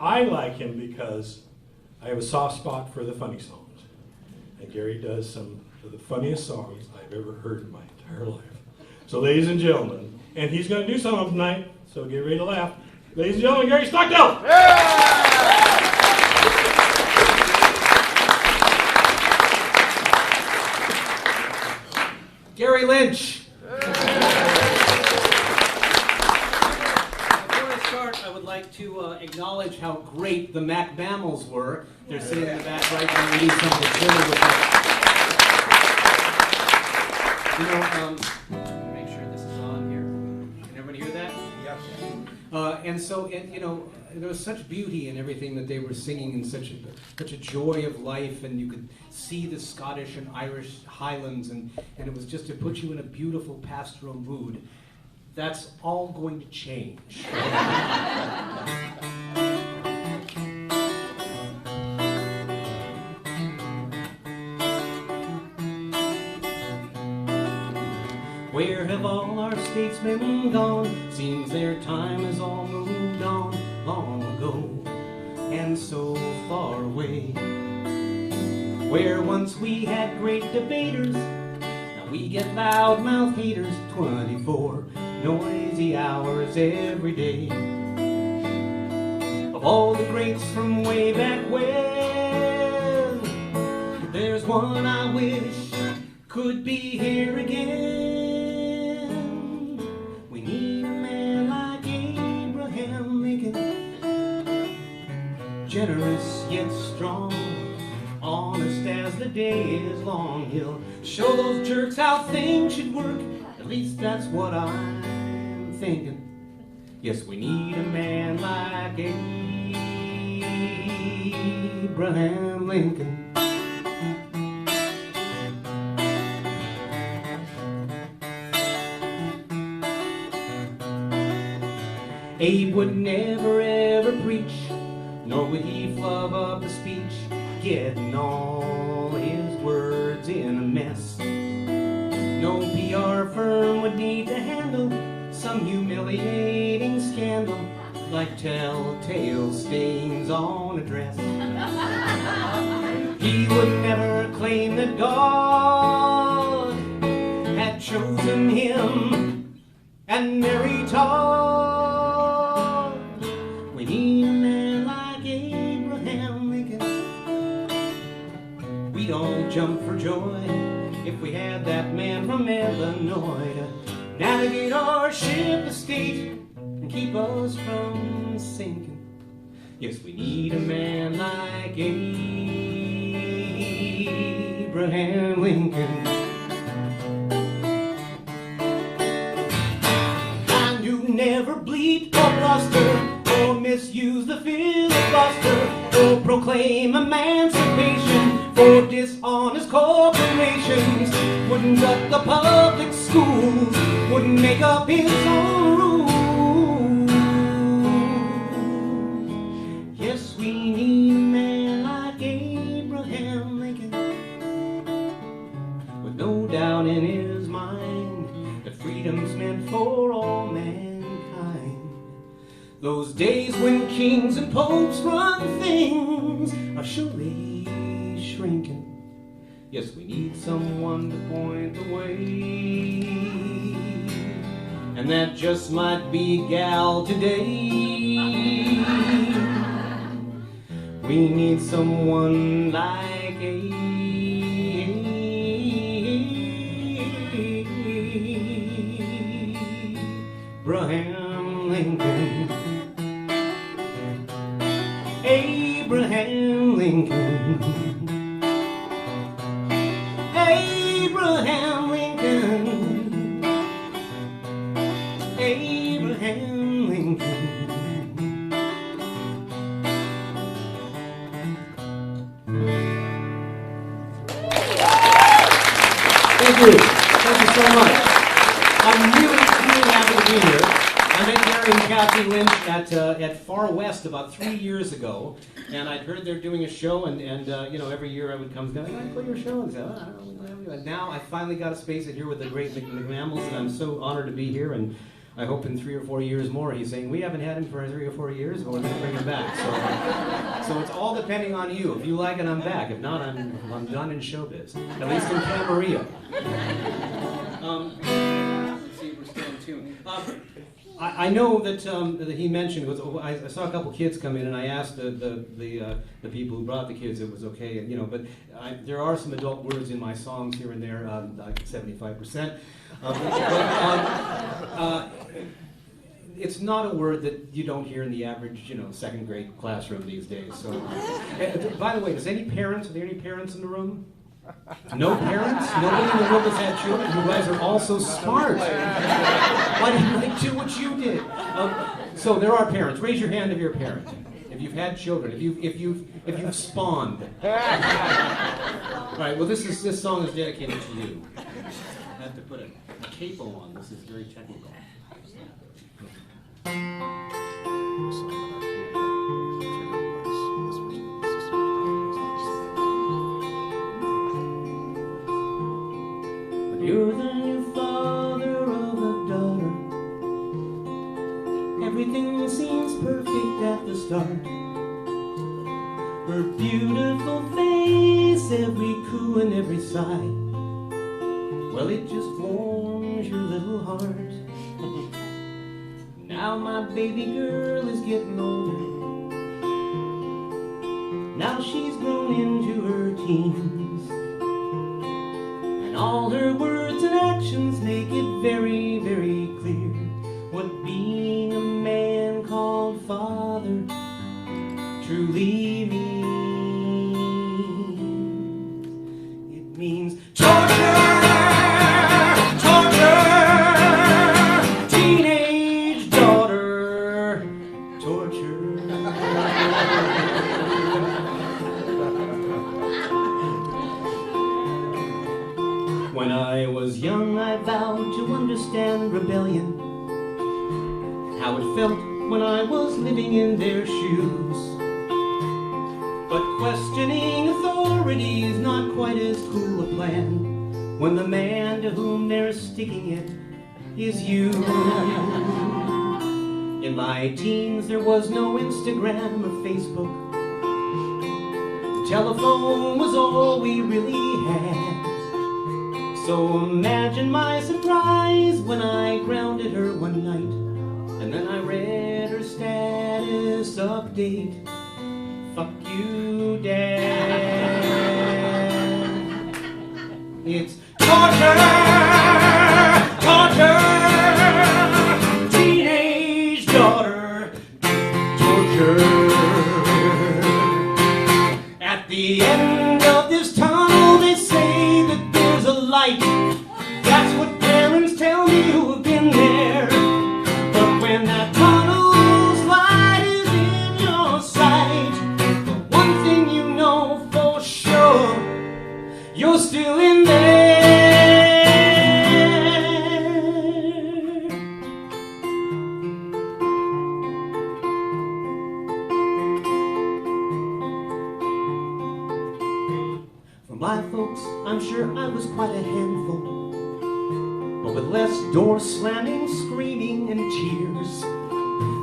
I like him because I have a soft spot for the funny songs. And Gary does some of the funniest songs I've ever heard in my entire life. So ladies and gentlemen, and he's going to do some of them tonight, so get ready to laugh. Ladies and gentlemen, Gary Stockdale! Gary Lynch! I would like to acknowledge how great the Mac Mammals were. They're sitting in the back right now. We need some chili with that. Make sure this is on here. Can everybody hear that? Yes. And so, there was such beauty in everything that they were singing, and such a joy of life, and you could see the Scottish and Irish Highlands, and it was just to put you in a beautiful pastoral mood. That's all going to change. Where have all our statesmen gone? Seems their time has all moved on long ago, and so far away. Where once we had great debaters, now we get loud-mouthed haters 24 noisy hours every day. Of all the greats from way back when, there's one I wish could be here again. We need a man like Abraham Lincoln, generous yet strong, honest as the day is long. He'll show those jerks how things should work. At least that's what I'm thinking. Yes, we need a man like Abraham Lincoln. Abe would never ever preach, nor would he flub up a speech, getting all his words in a mess. No PR firm would need to handle some humiliating scandal like telltale stains on a dress. He would never claim that God had chosen him and Mary Todd. We need a man like Abraham Lincoln. We'd all jump for joy if we had that man from Illinois to navigate our ship of state and keep us from sinking. Yes, we need a man like Abraham Lincoln. And you never bleat or bluster or misuse the filibuster or proclaim emancipation for dishonest corporations. Wouldn't gut the public schools, wouldn't make up his own rules. Yes, we need a man like Abraham Lincoln, with no doubt in his mind that freedom's meant for all mankind. Those days when kings and popes run things are surely shrinking. Yes, we need someone to point the way, and that just might be gal today. We need someone like Abraham Lincoln. Abraham Lincoln. Abraham Lincoln. Abraham Lincoln. Thank you. Thank you so much. I'm really happy to be here. I met Gary and Kathy Lynch at Far West about 3 years ago, and I'd heard they're doing a show, and every year I would come and go, I play your show, and say, oh, I don't know. And now I finally got a space in here with the great McMammals, and I'm so honored to be here. And I hope in 3 or 4 years more he's saying, we haven't had him for 3 or 4 years, but we're going to bring him back. So it's all depending on you. If you like it, I'm back. If not, I'm done in showbiz. At least in Camarillo. Let's see if we're still in tune. I know that he mentioned, I saw a couple kids come in, and I asked the people who brought the kids if it was okay, and but there are some adult words in my songs here and there, like 75%. It's not a word that you don't hear in the average, second grade classroom these days. So, by the way, are there any parents in the room? No parents? Nobody in the room has had children? You guys are all so smart. Why didn't they do what you did? So there are parents. Raise your hand if you're a parent. If you've had children. If you've spawned. All right. Well, this song is dedicated to you. I have to put a capo on. This is very technical. You're the new father of a daughter. Everything seems perfect at the start. Her beautiful face, every coo and every sigh. Well, it just warms your little heart. Now my baby girl is getting older. Now she's grown into her teens. And all her words and actions make it very, very clear what being a man called father truly means. It means torture, torture, teenage daughter, torture. When I was young, I vowed to understand rebellion, how it felt when I was living in their shoes. But questioning authority is not quite as cool a plan when the man to whom they're sticking it is you. In my teens, there was no Instagram or Facebook. The telephone was all we really had. So imagine my surprise when I grounded her one night, and then I read her status update. Fuck you, Dad. It's torture, torture, teenage daughter, torture. At the end of this tunnel, they say that there's a light. That's what parents tell me who have been there. But when that tunnel's light is in your sight, the one thing you know for sure, you're still in there. For my folks, I'm sure I was quite a handful, but with less door slamming, screaming, and cheers.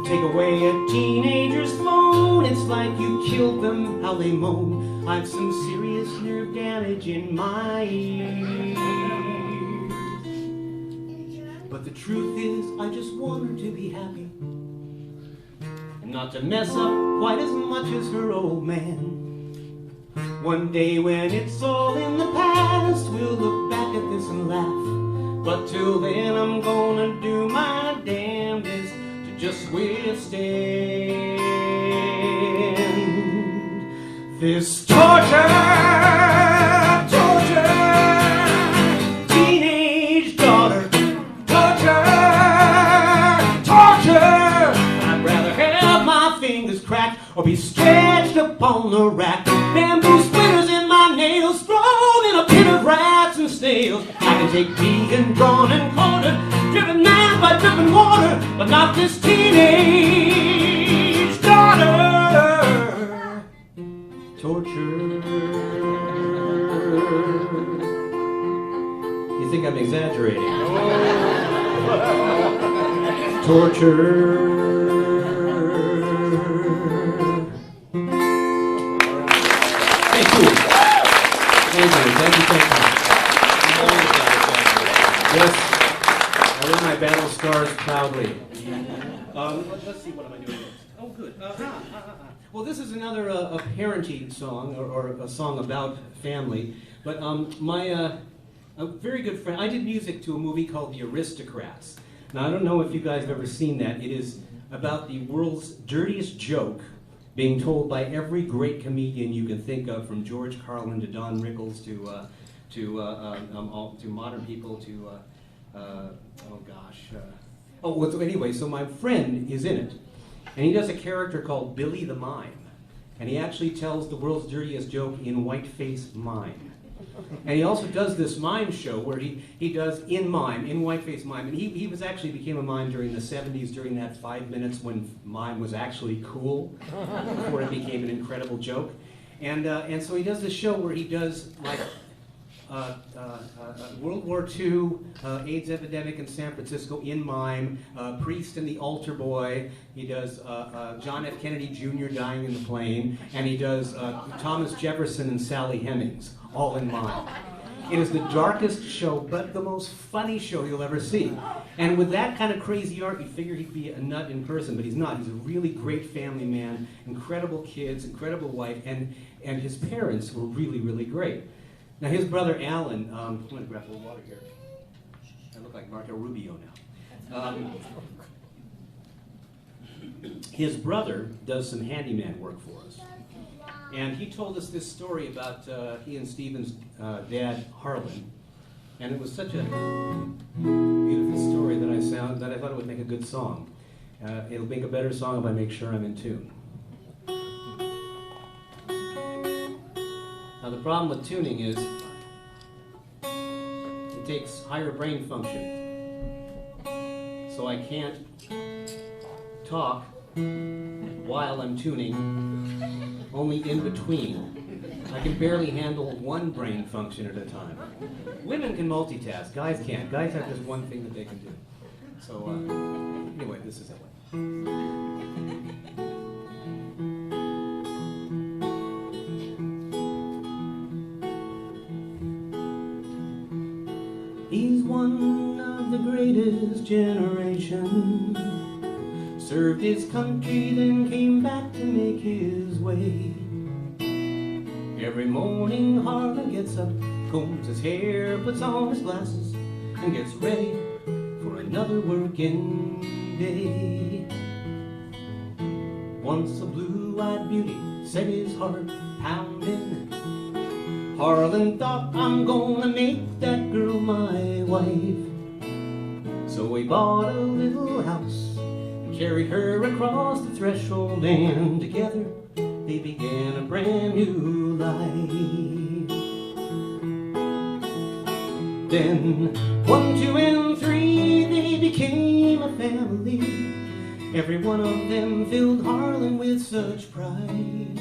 Take away a teenager's phone, it's like you killed them, how they moan. I've some serious nerve damage in my ears. But the truth is, I just want her to be happy, and not to mess up quite as much as her old man. One day when it's all in the past, we'll look back at this and laugh. But till then, I'm gonna do my damnedest to just withstand this torture, torture, teenage daughter, torture, torture. I'd rather have my fingers cracked or be stretched upon the rack. Bamboo splinters in my nails, thrown in a pit of rats and snails. I can take being drawn and quartered, driven mad by dripping water, but not this teenage daughter. Torture. You think I'm exaggerating? future. Thank you. Thank you. Yes, I wear my battle scars proudly. Let's see, what am I doing next? Oh, good. Well, this is another a parenting song, or a song about family. But a very good friend, I did music to a movie called The Aristocrats. Now, I don't know if you guys have ever seen that. It is about the world's dirtiest joke being told by every great comedian you can think of, from George Harlan to Don Rickles to modern people to, anyway, so my friend is in it. And he does a character called Billy the Mime. And he actually tells the world's dirtiest joke in whiteface mime. And he also does this mime show where he does in whiteface mime. And he actually became a mime during the 70s, during that 5 minutes when mime was actually cool, before it became an incredible joke. And so he does this show where he does like World War II, AIDS epidemic in San Francisco in mime, Priest and the Altar Boy. He does John F. Kennedy Jr. dying in the plane, and he does Thomas Jefferson and Sally Hemings, all in mime. It is the darkest show, but the most funny show you'll ever see. And with that kind of crazy art, you'd figure he'd be a nut in person, but he's not. He's a really great family man, incredible kids, incredible wife, and his parents were really, really great. Now his brother Alan, I'm going to grab a little water here. I look like Marco Rubio now. His brother does some handyman work for us. And he told us this story about he and Stephen's dad, Harlan. And it was such a beautiful story that I thought it would make a good song. It'll make a better song if I make sure I'm in tune. Now the problem with tuning is it takes higher brain function. So I can't talk while I'm tuning, only in between. I can barely handle one brain function at a time. Women can multitask, guys can't. Guys have just one thing that they can do. So anyway, this is it. He's one of the greatest generation. Served his country, then came back to make his way. Every morning Harlan gets up, combs his hair, puts on his glasses, and gets ready for another working day. Once a blue-eyed beauty set his heart pounding. Harlan thought, I'm gonna make that girl my wife. So he bought a little house and carried her across the threshold, and together they began a brand new life. Then 1, 2, and 3, they became a family. Every one of them filled Harlan with such pride.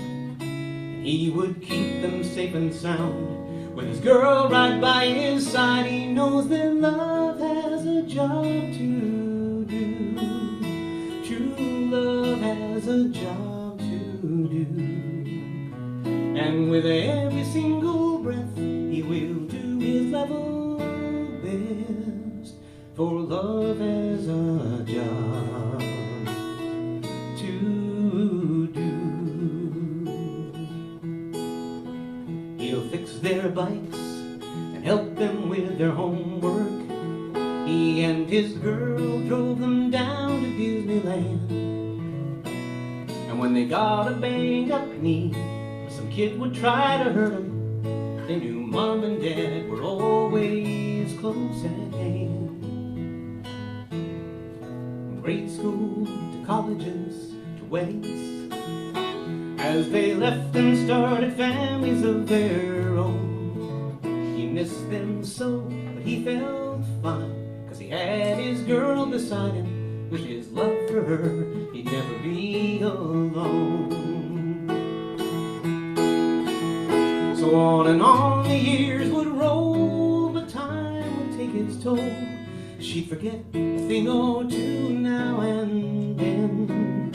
He would keep them safe and sound with his girl right by his side. He knows that love has a job to do. True love has a job to do. And with every single breath, he will do his level best. For love has a job to do. He'll fix their bikes and help them with their homework. He and his girl drove them down to Disneyland. And when they got a banged up knee, some kid would try to hurt them, they knew Mom and Dad were always close at hand. From grade school to colleges to weddings, as they left and started families of their own. He missed them so, but he felt fine, 'cause he had his girl beside him. With his love for her, he'd never be alone. So on and on the years would roll, but time would take its toll. She'd forget the thing or two now and then,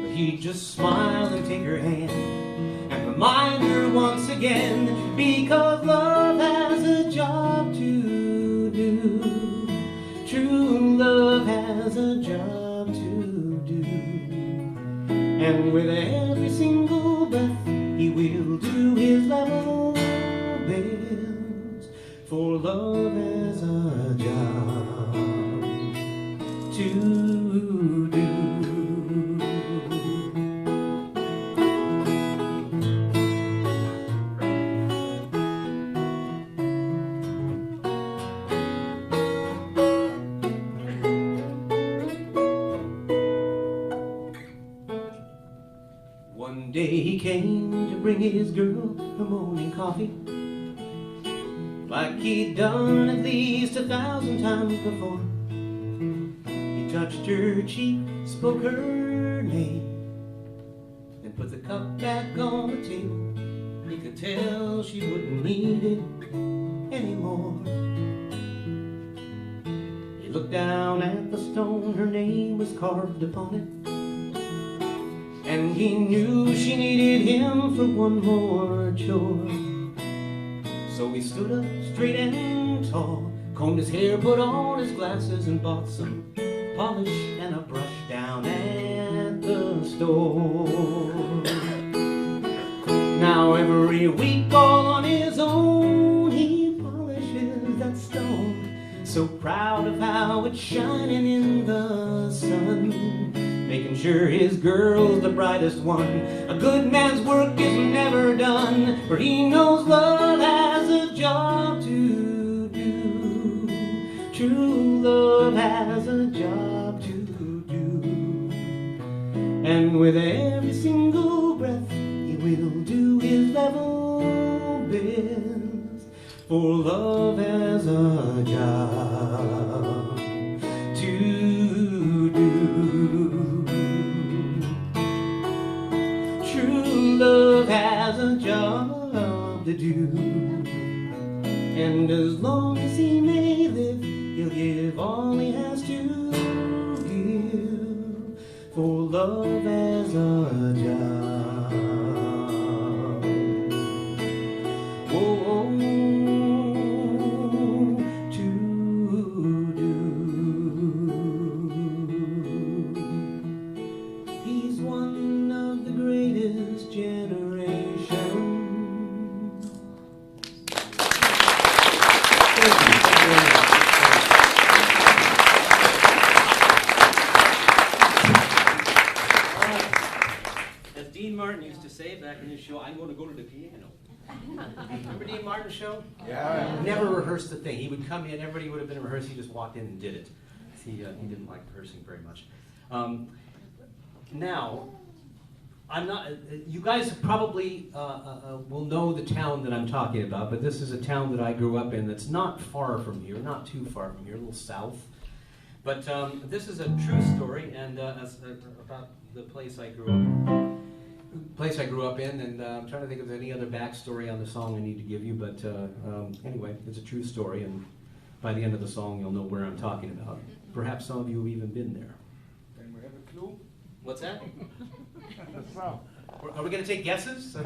but he'd just smile and take her hand and remind her once again, because love has a job to do. True love has a job to do. And with every single breath he will do his level best, for love has a job to do. One day he came to bring his girl her morning coffee, like he'd done at least 1,000 times before. He touched her cheek, spoke her name, then put the cup back on the table. He could tell she wouldn't need it anymore. He looked down at the stone, her name was carved upon it, and he knew she needed him for one more chore. So he stood up straight and tall, combed his hair, put on his glasses, and bought some polish and a brush down at the store. Now every week all on his own he polishes that stone, so proud of how it's shining in the sun, making sure his girl's the brightest one. A good man's work is never done, for he knows love has a job to do. True love has a job to do. And with every single breath he will do his level best, for love has a job to do. True love has a job to do, and as long as he may live, he'll give all he has to give, for love has a job. Oh, to do. He's one of the greatest generation. As Dean Martin used to say back in his show, I'm going to go to the piano. Remember Dean Martin's show? Yeah. Never rehearsed a thing. He would come in, everybody would have been rehearsed, he just walked in and did it. He didn't like rehearsing very much. Now, I'm not. You guys probably will know the town that I'm talking about, but this is a town that I grew up in that's not far from here, not too far from here, a little south. But this is a true story, and about the place I grew up in, and I'm trying to think of any other backstory on the song I need to give you. But anyway, it's a true story, and by the end of the song, you'll know where I'm talking about. Perhaps some of you have even been there. Can we have a clue? What's that? The song. Are we going to take guesses? The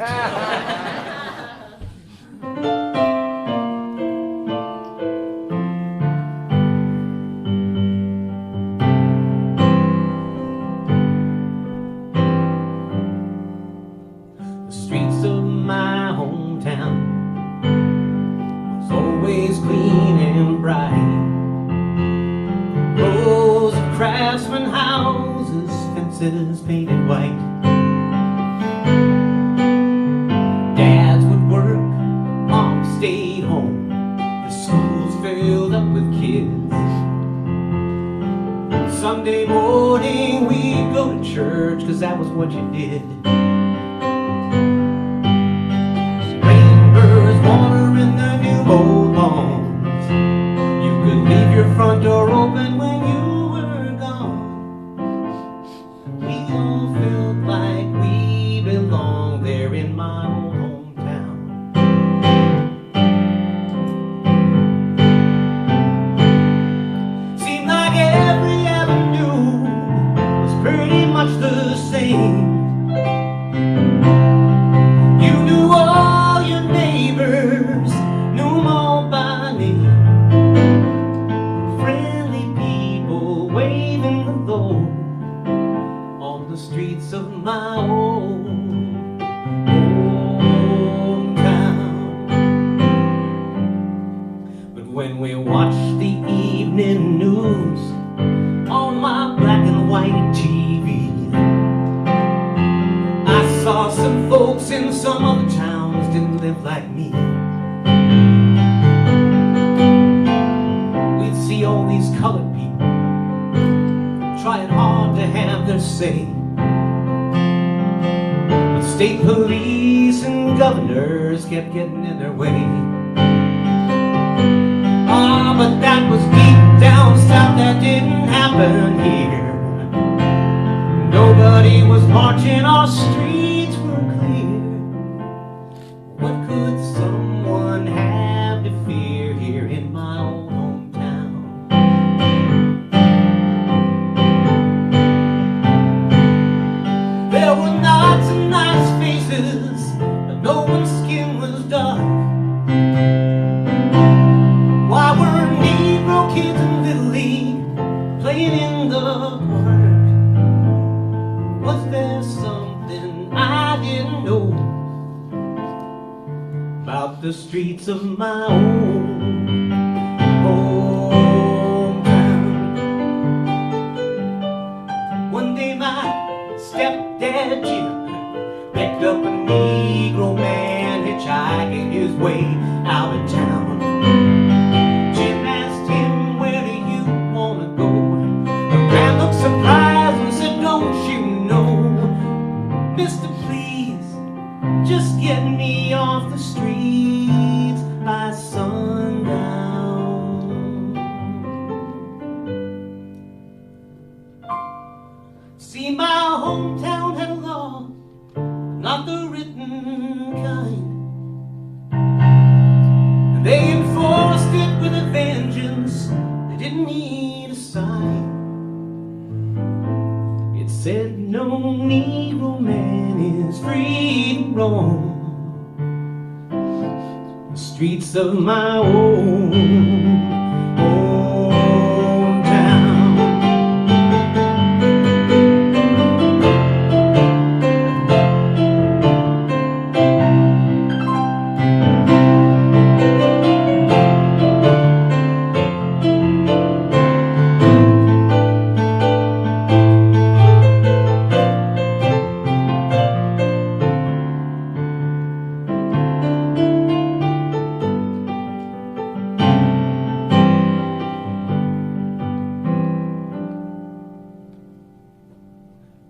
streets of my hometown was always clean and bright. Rows of craftsman houses, fences painted white. Dads would work, moms stayed home. The schools filled up with kids. Sunday morning we'd go to church, 'cause that was what you did. Rainbirds watering the new mowed lawns. You could leave your front door open when you were gone. We all felt like we belonged there in my old hometown. Seemed like every While some folks in some other towns didn't live like me. We'd see all these colored people trying hard to have their say, but state police and governors kept getting in their way. Ah, but that was deep down south, that didn't happen here. Nobody was marching, our streets were clear. What could someone have to fear here in my old hometown? There were lots of nice faces, but no one's skin was dark. Why were Negro kids in Little League playing in the park? Was there something I didn't know about the streets of my own hometown? One day my stepdad Jim picked up a Negro man hitchhiking his way out of town. Jim asked him, "Where do you want to go?" The man looked surprised and said, "Don't you know, Mister, please, just get me off the streets by sundown." See, my hometown had a law, not the written kind. They enforced it with a vengeance, they didn't need a sign. It said no Negro man is free to roam the streets of my own hometown.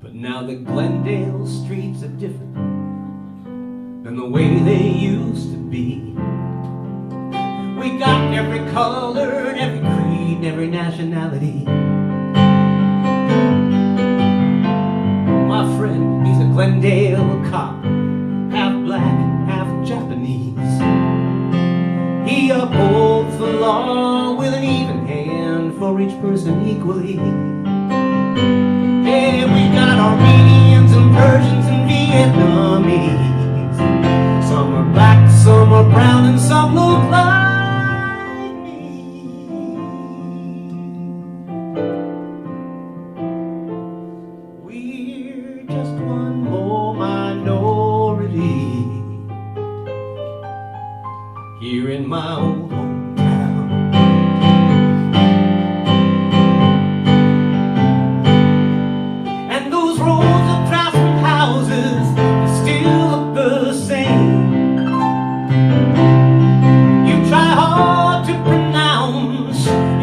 But now the Glendale streets are different than the way they used to be. We got every color, every creed, every nationality. My friend, he's a Glendale cop, half black, half Japanese. He upholds the law with an even hand for each person equally. Hey, we got Armenians and Persians and Vietnamese. Some are black, some are brown, and some look like me. We're just one more minority here in my old hometown. Still look the same. You try hard to pronounce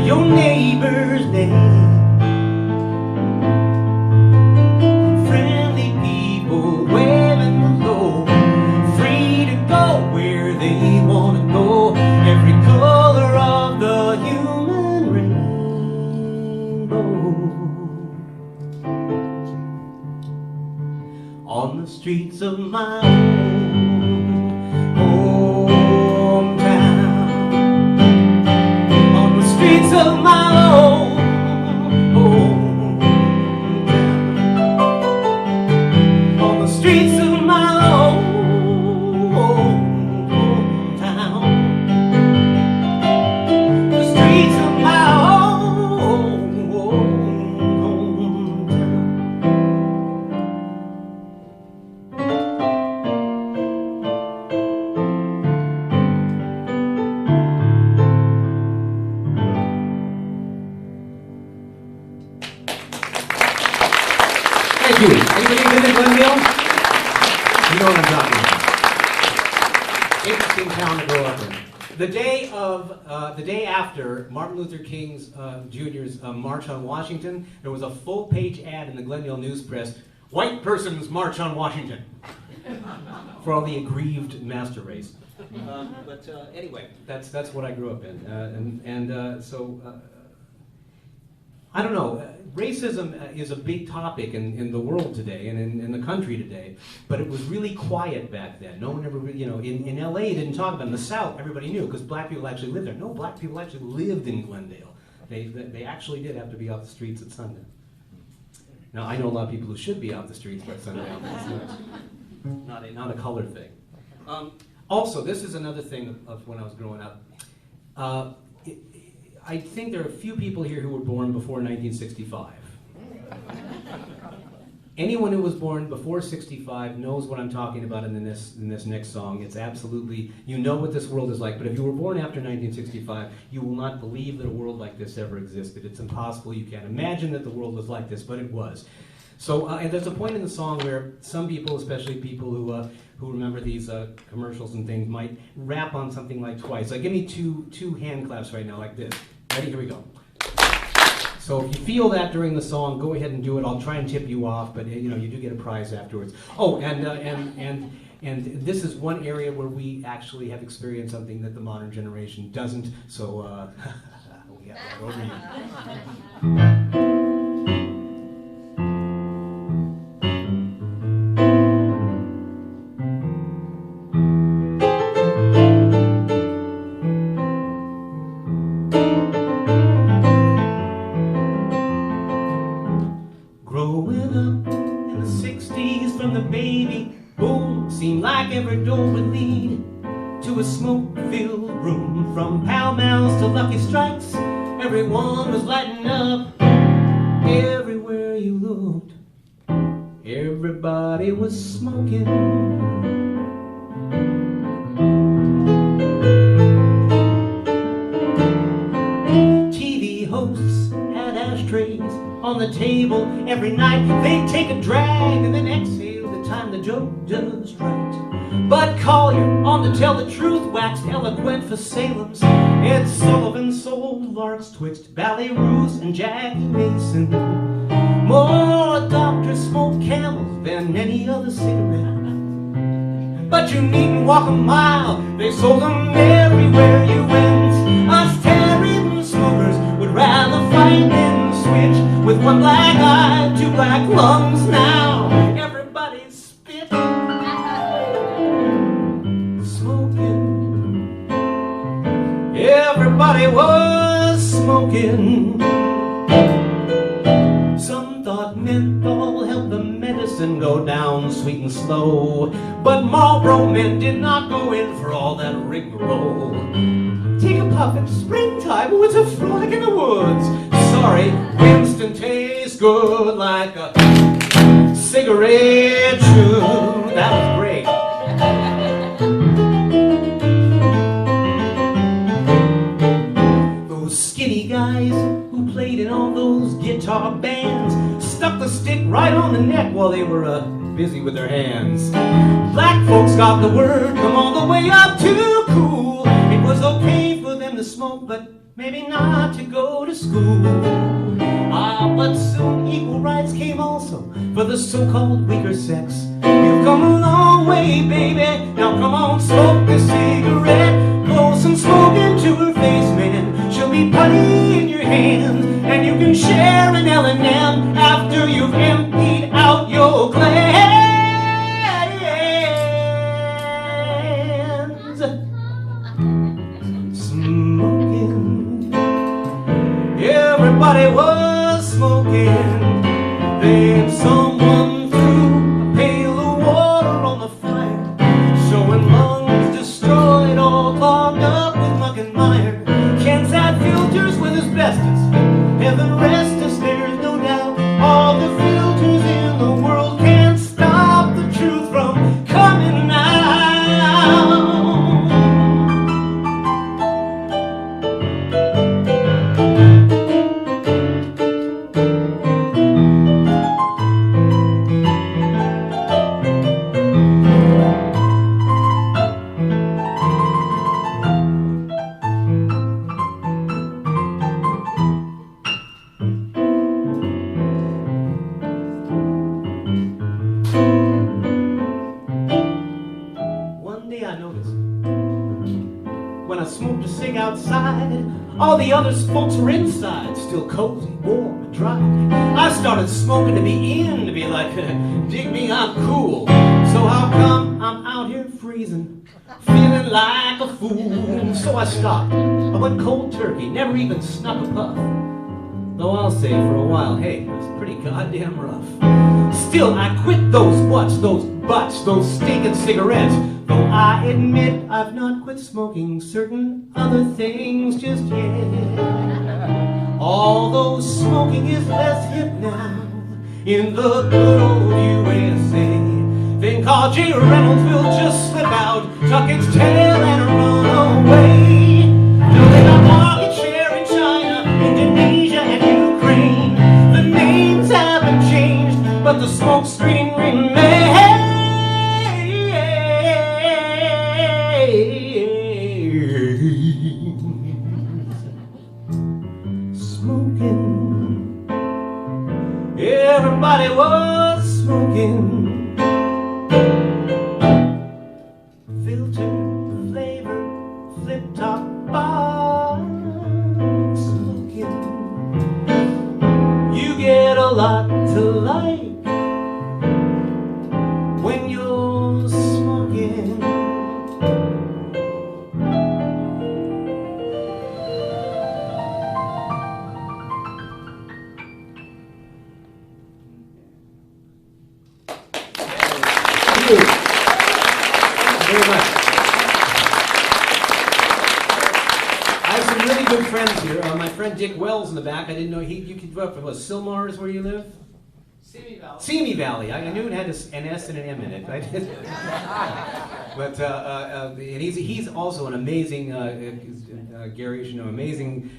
your neighbor's name. Friendly people waving low, free to go where they want to go. Every color of the human rainbow on the streets of my own hometown. On the streets of my own hometown. On the streets of my own hometown. The streets of my own hometown. You know what I'm talking about. Interesting town to grow up in. The day after Martin Luther King's Jr.'s March on Washington, there was a full-page ad in the Glendale News Press: "White persons march on Washington," for all the aggrieved master race. But anyway, that's what I grew up in, so I don't know. Racism is a big topic in the world today and in the country today, but it was really quiet back then. No one ever, in LA didn't talk about it. In the South, everybody knew because black people actually lived there. No, black people actually lived in Glendale. They actually did have to be off the streets at sundown. Now, I know a lot of people who should be off the streets by sundown, but it's not a color thing. Also, this is another thing of when I was growing up. I think there are a few people here who were born before 1965. Anyone who was born before 65 knows what I'm talking about in this next song. It's absolutely, you know what this world is like, but if you were born after 1965, you will not believe that a world like this ever existed. It's impossible. You can't imagine that the world was like this, but it was. So, and there's a point in the song where some people, especially people who remember these commercials and things, might rap on something like twice. Like, give me two hand claps right now, like this. Ready? Here we go. So if you feel that during the song, go ahead and do it. I'll try and tip you off, but you do get a prize afterwards. Oh, and this is one area where we actually have experienced something that the modern generation doesn't. So we have that over you. Every door would lead to a smoke-filled room. From Pall Malls to Lucky Strikes, everyone was lighting up. Everywhere you looked, everybody was smoking. TV hosts had ashtrays on the table every night. They'd take a drag and then exhale the time the joke just right. But Collier, on to tell the truth, waxed eloquent for Salem's. Ed Sullivan sold larks twixt Ballet Roos and Jackie Mason. More doctors smoked Camels than any other cigarette. But you needn't walk a mile, they sold them everywhere you went. Us terrorist smokers would rather fight than switch. With one black eye, two black lungs now. Everybody's spit. Everybody was smoking. Some thought menthol helped the medicine go down sweet and slow, but Marlboro men did not go in for all that rigmarole. Take a puff in springtime, oh, it's a frolic in the woods. Sorry, Winston tastes good like a cigarette should. That was great. Skinny guys who played in all those guitar bands stuck the stick right on the neck while they were busy with their hands. Black folks got the word, come all the way up to cool. It was okay for them to smoke, but maybe not to go to school. But soon equal rights came also for the so-called weaker sex. You've come a long way, baby, now come on, smoke this cigarette. Blow some smoke into her face, man. She'll be putty in your hand, and you can share an L&M after you've emptied out your glands. Smoking. Everybody was smoking. Then someone threw a pail of water smoked a cig outside. All the other folks were inside, still cozy, warm, and dry. I started smoking to be in, to be like, dig me, I'm cool. So how come I'm out here freezing, feeling like a fool? So I stopped. I went cold turkey, never even snuck a puff. Though I'll say for a while, hey, it was pretty goddamn rough. Still, I quit those butts, those stinking cigarettes. Though I admit I've not quit smoking certain other things just yet. Although smoking is less hip now in the good old USA. Thing called J. Reynolds will just slip out, tuck its tail and run away. Now they got market share in China, Indonesia and Ukraine. The names haven't changed, but the smoke screen remains. Smoking, everybody was smoking. Filter, flavor, flip top bar, smoking. You get a lot to like when you're smoking. Thank you very much. I have some really good friends here. My friend Dick Wells in the back. I didn't know you could go up from Sylmar is where you live? Simi Valley. I knew it had an S and an M in it. I did. But and he's also an amazing, Gary, as you know, amazing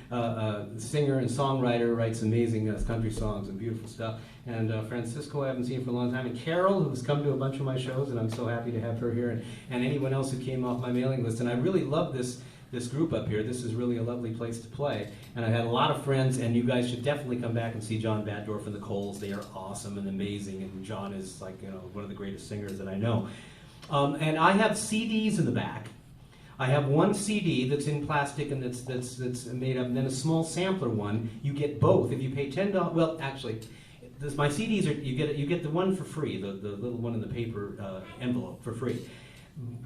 singer and songwriter, writes amazing country songs and beautiful stuff. And Francisco, I haven't seen for a long time. And Carol, who's come to a bunch of my shows, and I'm so happy to have her here. And anyone else who came off my mailing list. And I really love this group up here. This is really a lovely place to play. And I've had a lot of friends, and you guys should definitely come back and see John Baddorf and the Coles. They are awesome and amazing, and John is like, one of the greatest singers that I know. And I have CDs in the back. I have one CD that's in plastic and that's made up, and then a small sampler one. You get both if you pay $10. Well, actually, my CDs are you get the one for free, the little one in the paper envelope for free.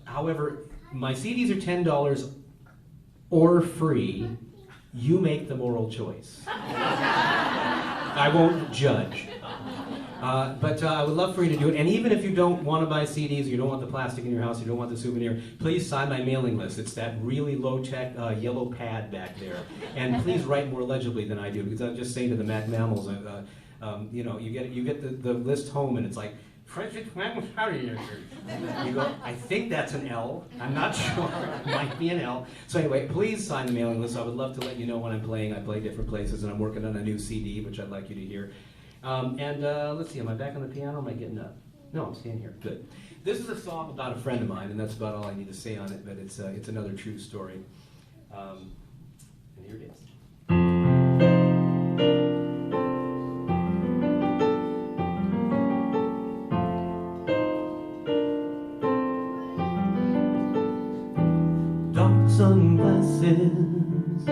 However, my CDs are $10 or free. You make the moral choice. I won't judge. But I would love for you to do it. And even if you don't want to buy CDs, you don't want the plastic in your house, you don't want the souvenir, please sign my mailing list. It's that really low-tech yellow pad back there. And please write more legibly than I do, because I'm just saying to the Mac Mammals, you get the list home, and it's like, you go, I think that's an L. I'm not sure. It might be an L. So anyway, please sign the mailing list. I would love to let you know when I'm playing. I play different places, and I'm working on a new CD, which I'd like you to hear. Let's see, am I back on the piano or am I getting up? No, I'm staying here. Good. This is a song about a friend of mine, and that's about all I need to say on it, but it's another true story. And here it is. Dark sunglasses,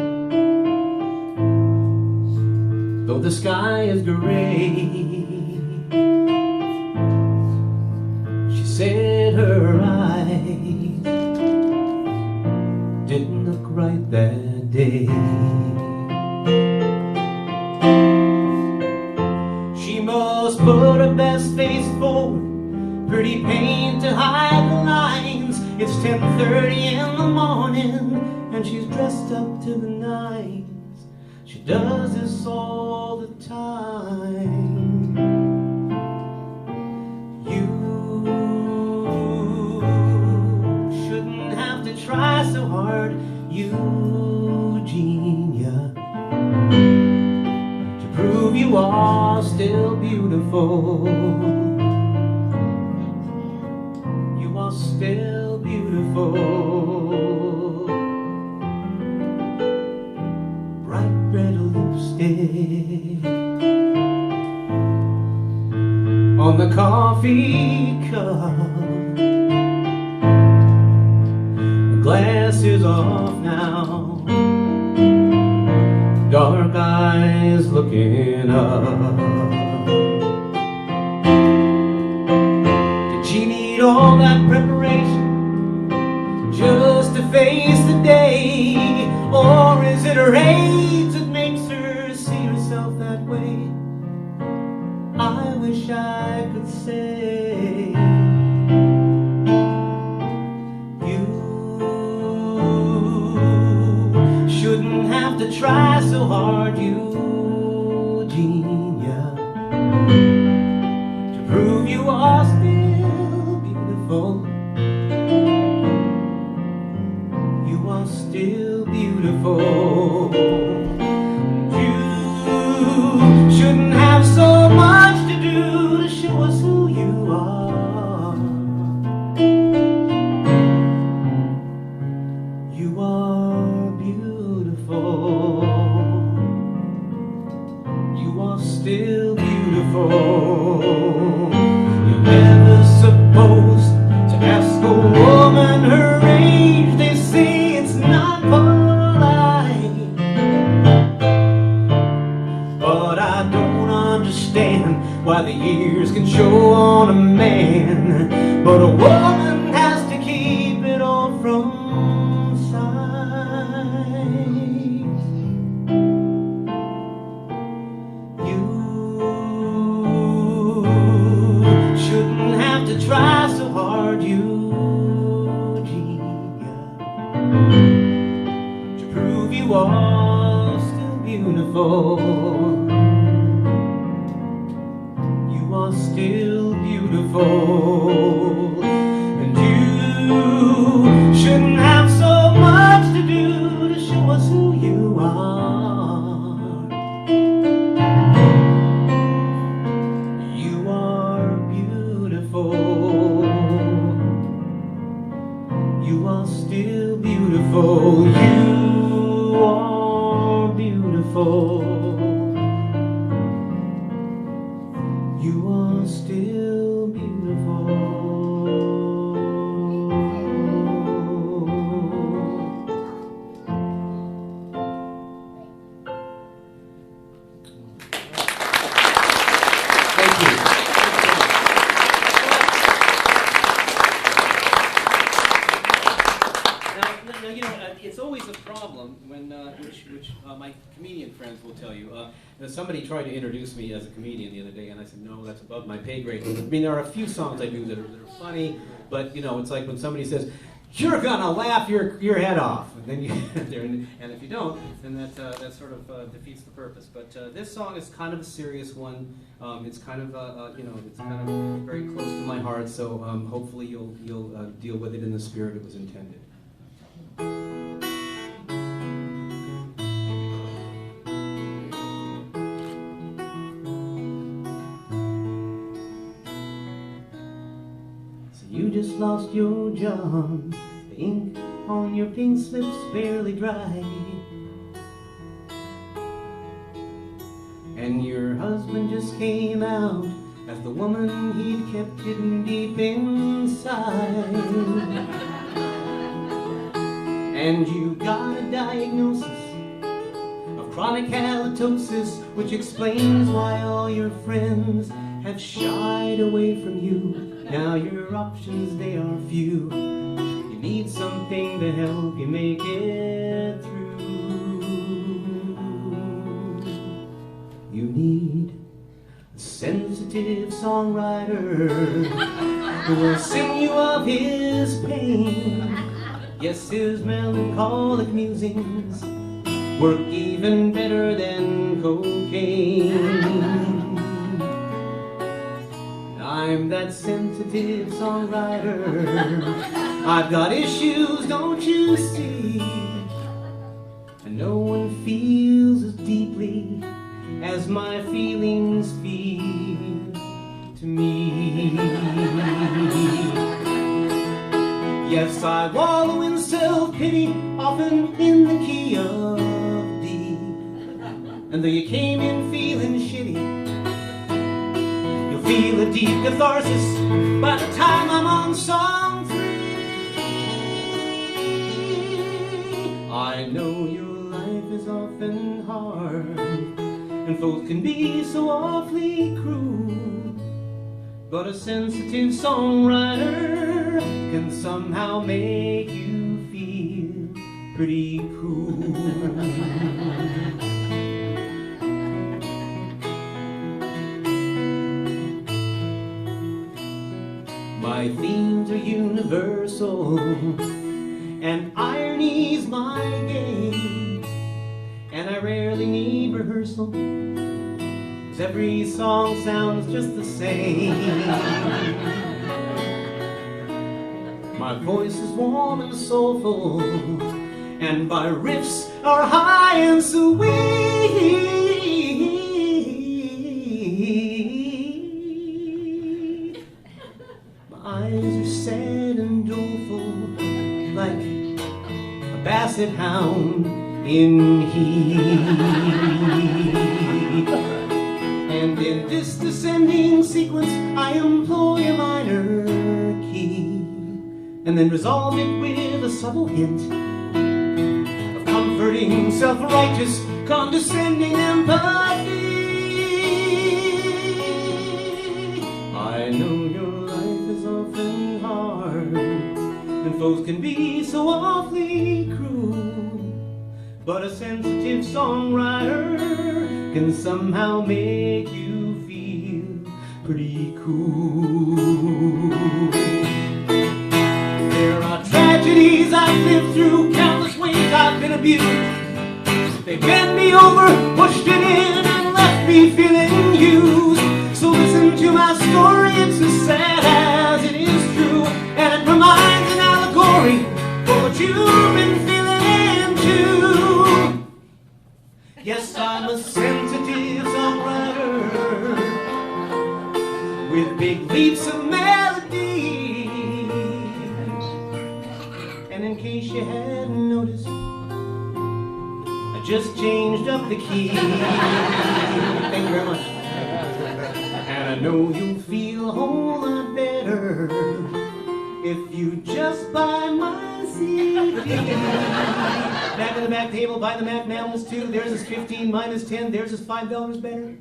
though the sky is gray. She said her eyes didn't look right that day. She must put her best face forward, pretty paint to hide the lines. It's 10:30 in the morning, and she's dressed up to the nines. She does this all the time. You shouldn't have to try so hard, Eugenia, to prove you are still beautiful. You are still beautiful. Bright red lipstick on the coffee cup, a glass glasses off now, dark eyes looking up. Did she need all that preparation just to face the day? Or is it her age that makes her see herself that way? I wish I could say you shouldn't have to try so hard, Eugenia, to prove you are still beautiful. You are still beautiful. You shouldn't have so much to do to show us who you are. You are beautiful. You are still beautiful. You're never supposed to ask a woman her age. They say it's not polite, but I don't understand why the years can show on a man, but a woman has to keep it all from sight. You shouldn't have to try so hard, Eugenia, to prove you are still beautiful. You are still beautiful, and you shouldn't have so much to do to show us who you are. You are beautiful. You are still beautiful. You are beautiful. You are still beautiful. Thank you. Now, you know, it's always a problem when, which my comedian friends will tell you. Somebody tried to introduce me as a comedian the other day, and I said, no, that's above my pay grade. I mean, there are a few songs I do that are funny, but, you know, it's like when somebody says, you're gonna laugh your head off, and then you there, and if you don't, then that sort of defeats the purpose. But this song is kind of a serious one. It's kind of you know, it's kind of very close to my heart. So hopefully you'll deal with it in the spirit it was intended. You just lost your job, the ink on your pink slips barely dry, and your husband just came out as the woman he'd kept hidden deep inside, and you got a diagnosis of chronic halitosis, which explains why all your friends have shied away from you. Now your options, they are few. You need something to help you make it through. You need a sensitive songwriter who will sing you of his pain. Yes, his melancholic musings work even better than cocaine. I'm that sensitive songwriter. I've got issues, don't you see? And no one feels as deeply as my feelings feel to me. Yes, I wallow in self-pity, often in the key of D. And though you came in feeling shitty, feel a deep catharsis by the time I'm on song 3. I know your life is often hard, and folks can be so awfully cruel, but a sensitive songwriter can somehow make you feel pretty cool. My themes are universal, and irony's my game, and I rarely need rehearsal, 'cause every song sounds just the same. My voice is warm and soulful, and my riffs are high and sweet. Eyes are sad and doleful, like a basset hound in heat. And in this descending sequence, I employ a minor key, and then resolve it with a subtle hint of comforting, self-righteous, condescending empathy. I know your life is often hard, and folks can be so awfully cruel, but a sensitive songwriter can somehow make you feel pretty cool. There are tragedies I've lived through, countless ways I've been abused. They bent me over, pushed it in, and left me feeling used. So listen to my story, it's as sad as it is true, and it reminds an allegory for what you've been feeling too. Yes, I'm a sensitive songwriter with big leaps of melody. And in case you hadn't noticed, I just changed up the key. Thank you very much. And I know you'll feel a whole lot better if you just buy my CD. Back on the back table, buy the Mac Mammals too. Theirs is 15 minus 10, theirs is $5 better.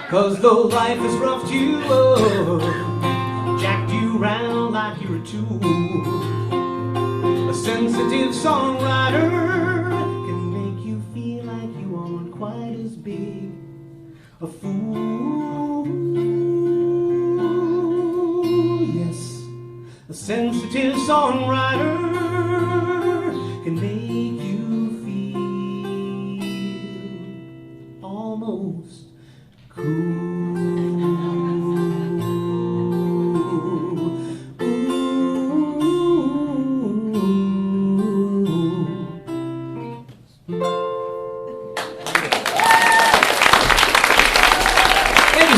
'Cause though life is rough to love, jacked you round like you're a tool, a sensitive songwriter can make you feel like you aren't quite as big a fool. Yes, a sensitive songwriter can make you feel almost cool.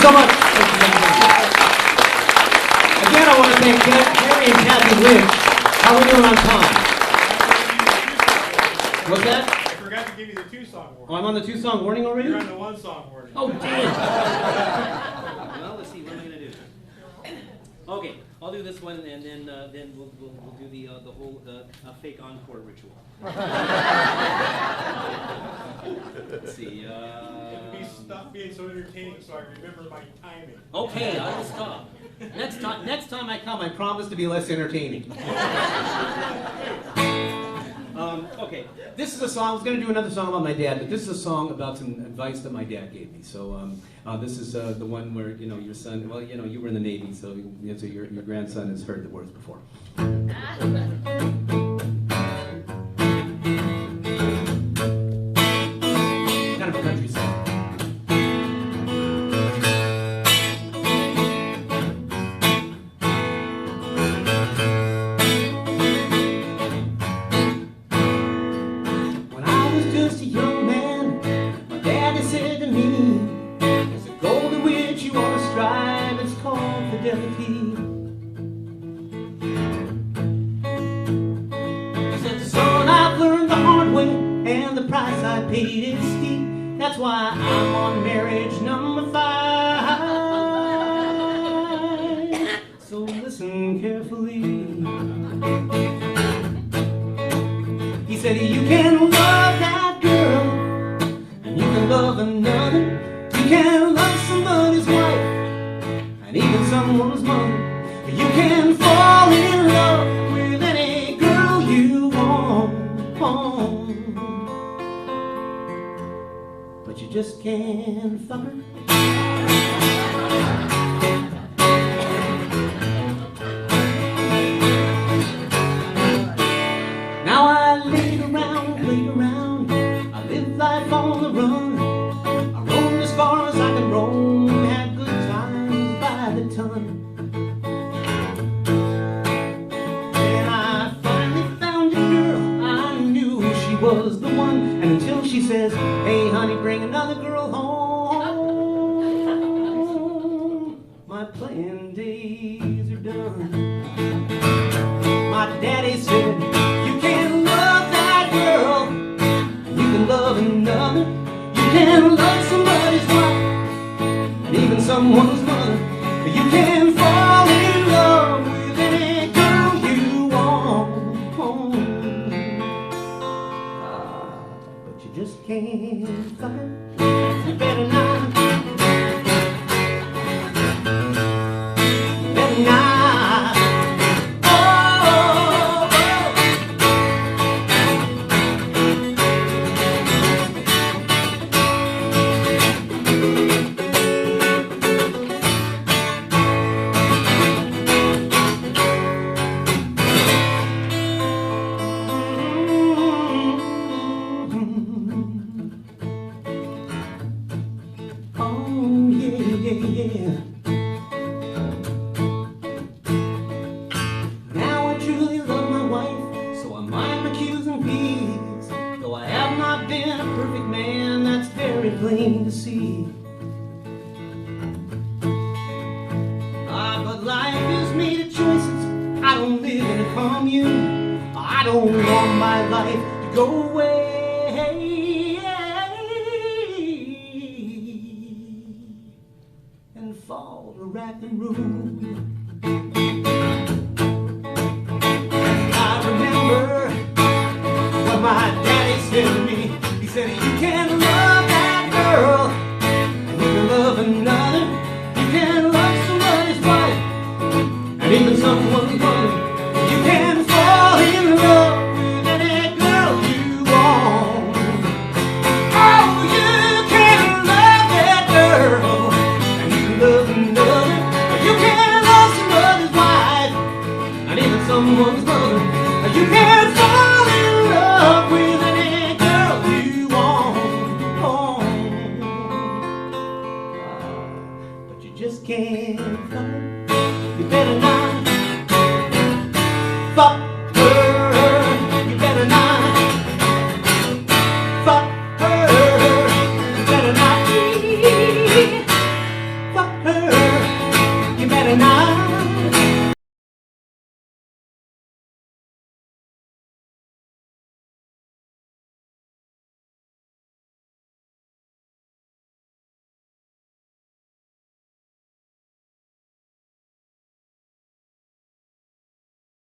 So much. Again, I want to thank Gary and Kathy Lynch. How are we doing on time? What's that? I forgot to give you the 2-song warning. Oh, I'm on the 2-song warning already? You're on the 1-song warning. Oh, damn. Well, let's see. What am I going to do? Okay, I'll do this one, and then we'll do the whole fake encore ritual. Let's see. Stop being so entertaining so I remember my timing. Okay, I will stop. Next time I come, I promise to be less entertaining. Okay, this is a song. I was going to do another song about my dad, but this is a song about some advice that my dad gave me. So this is the one where your son. Well, you were in the Navy, so your grandson has heard the words before. Kind of a country song. Paid is steep, that's why I'm on marriage number 5. So listen carefully. He said said you can love that girl, and you can love another. You can love somebody's wife, and even someone's mother. You can fall in love with any girl you want, but you just can't fuck her. Now I laid around, I lived life on the run. I roamed as far as I could roam, had good times by the ton. Then I finally found a girl, I knew she was the one. And until she says, hey honey, bring another girl home, my playing days are done. My daddy said, you can love that girl, you can love another. You can love somebody's wife, and even someone's mother. You can fall in love with any girl you want, but you just can't fuck her. You better not. You better not. Oh, oh. Oh, yeah. Now I truly love my wife, so I mind accusing peace. Though I have not been a perfect man, that's very plain to see. But life is made of choices. I don't live in a commune. I don't want my life to go away and fall to rock and roll. I remember what my daddy said to me. He said, you can love that girl, and you can love another. You can love somebody's wife, and even someone's mother. You can fall in love with any girl you want. Oh, you can love that girl, and you can love another. You can love somebody's wife, and even someone's mother. You can